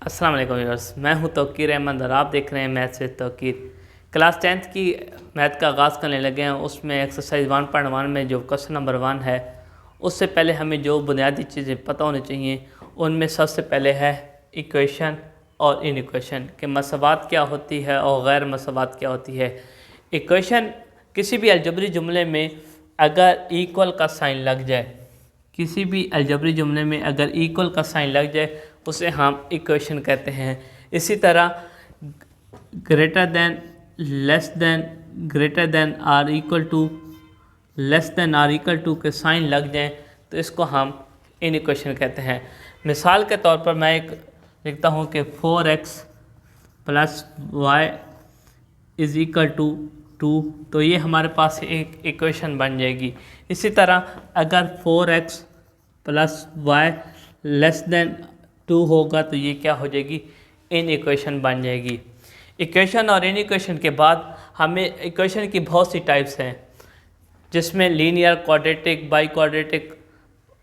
अस्सलाम वालेकुम व्यूअर्स, मैं हूं तौकीर अहमद और आप देख रहे हैं maths with Tauqeer. Class 10th की मैथ का आगाज़ करने लगे हैं। उसमें एक्सरसाइज 1.1 में जो क्वेश्चन नंबर 1 है, उससे पहले हमें जो बुनियादी चीज़ें पता होनी चाहिए उनमें सबसे पहले है इक्वेशन और इनइक्वेशन के मसवात क्या होती है और गैर मसवात क्या होती है। इक्वेशन किसी भी अलजबरी जुमले में अगर इक्वल का साइन लग जाए, किसी भी अलजबरी जुमले में अगर इक्वल का साइन लग जाए उसे हम इक्वेशन कहते हैं। इसी तरह greater than, less than, greater than or equal to, less than or equal to के साइन लग जाएं तो इसको हम इनइक्वेशन कहते हैं। मिसाल के तौर पर मैं एक लिखता हूँ कि 4x plus y is equal to 2, तो ये हमारे पास एक इक्वेशन बन जाएगी। इसी तरह अगर 4x plus Y less than 2 होगा तो ये क्या हो जाएगी, इन इक्वेशन बन जाएगी। इक्वेशन और इन इक्वेशन के बाद हमें इक्वेशन की बहुत सी टाइप्स हैं, जिसमें लीनियर, क्वाड्रेटिक, बाई क्वाड्रेटिक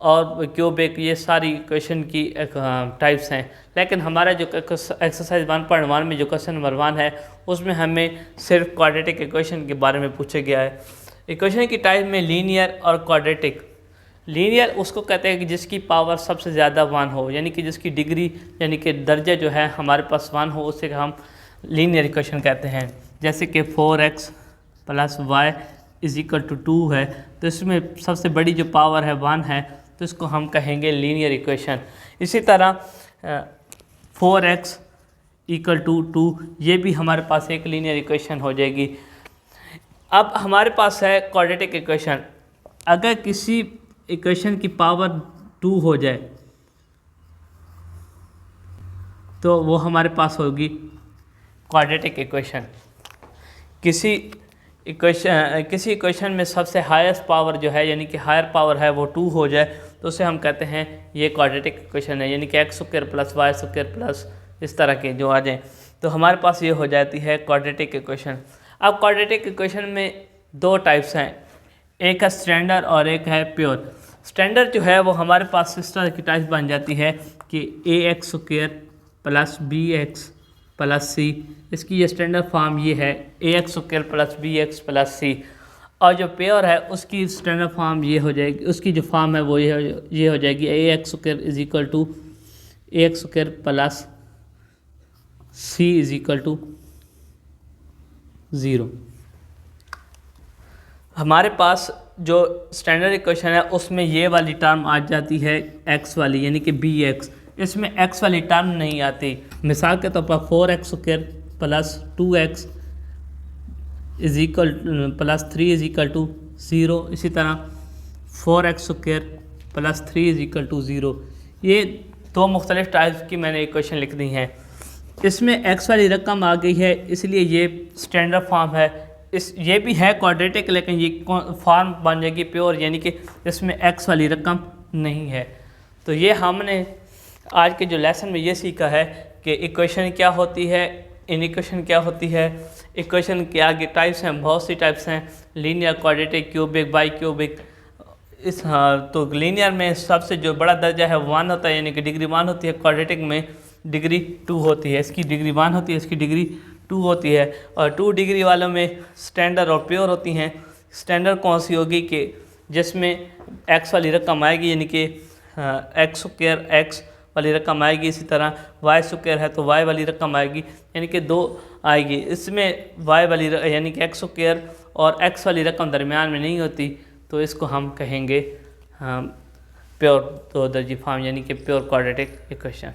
और क्यूबिक, ये सारी इक्वेशन की टाइप्स हैं। लेकिन हमारा जो एक्सरसाइज 1.1 में जो क्वेश्चन नंबर 1 है उसमें हमें सिर्फ क्वाड्रेटिक इक्वेशन के बारे में पूछा गया है। इक्वेशन की टाइप में लीनियर और क्वाड्रेटिक। लीनियर उसको कहते हैं कि जिसकी पावर सबसे ज़्यादा 1 हो, यानी कि जिसकी डिग्री यानी कि दर्जा जो है हमारे पास 1 हो, उसे हम लीनियर इक्वेशन कहते हैं। जैसे कि 4x plus y is equal to 2 है, तो इसमें सबसे बड़ी जो पावर है 1 है, तो इसको हम कहेंगे लीनियर इक्वेशन। इसी तरह 4x इक्वल टू 2, ये भी हमारे पास एक लीनियर इक्वेशन हो जाएगी। अब हमारे पास है क्वाड्रेटिक इक्वेशन। अगर किसी इक्वेशन की पावर 2 हो जाए तो वो हमारे पास होगी क्वाड्रेटिक इक्वेशन। किसी इक्वेशन में सबसे हाईएस्ट पावर जो है, यानी कि हायर पावर है, वो 2 हो जाए तो उसे हम कहते हैं ये क्वाड्रेटिक इक्वेशन है। यानी कि x square plus y square plus इस तरह के जो आ जाएँ तो हमारे पास ये हो जाती है क्वाड्रेटिक इक्वेशन। अब क्वाड्रेटिक इक्वेशन में दो टाइप्स हैं, एक है स्टैंडर्ड और एक है प्योर। स्टैंडर्ड जो है वो हमारे पास इस तरह की टाइप बन जाती है कि ax square plus bx plus c, इसकी ये स्टैंडर्ड फॉर्म ये है ax square plus bx plus c। और जो प्योर है उसकी स्टैंडर्ड फॉर्म ये हो जाएगी, उसकी जो फॉर्म है वो ये हो जाएगी ax square is equal to ax square plus c is equal to 0। हमारे पास जो स्टैंडर्ड इक्वेशन है उसमें ये वाली टर्म आ जाती है x वाली, यानी कि bx। इसमें x वाली टर्म नहीं आती। मिसाल के तौर पर 4x square plus 2x is equal plus 3 is equal to 0। इसी तरह 4x square plus 3 is equal to 0। ये दो मुख्तलिफ टाइप्स की मैंने इक्वेशन लिख दी हैं। इसमें x वाली रकम आ गई है, इसलिए ये स्टैंडर्ड फॉर्म है। ये भी है क्वाड्रेटिक, लेकिन ये फॉर्म बन जाएगी प्योर, यानी कि इसमें x वाली रकम नहीं है। तो ये हमने आज के जो लेसन में ये सीखा है कि इक्वेशन क्या होती है, इनइक्वेशन क्या होती है। इक्वेशन के आगे टाइप्स हैं, बहुत सी टाइप्स हैं, linear, quadratic, cubic, by cubic. तो लीनियर में सबसे जो बड़ा दर्जा है 1 होता है, यानी कि डिग्री 1 होती है। क्वाड्रेटिक में डिग्री 2 होती है, इसकी डिग्री 1 होती है, इसकी डिग्री 2 होती है। और 2 डिग्री वालों में स्टैंडर्ड और प्योर होती हैं। स्टैंडर्ड कौन सी होगी कि जिसमें x वाली रकम आएगी, यानी कि x स्क्वायर x वाली रकम आएगी। इसी तरह y स्क्वायर है तो y वाली रकम आएगी, यानी कि 2 आएगी। इसमें y वाली यानी कि x स्क्वायर और x वाली रकम दरमियान में नहीं होती, तो इसको हम कहेंगे प्योर दो दर्जी फॉर्म, यानी कि प्योर क्वाड्रेटिक इक्वेशन।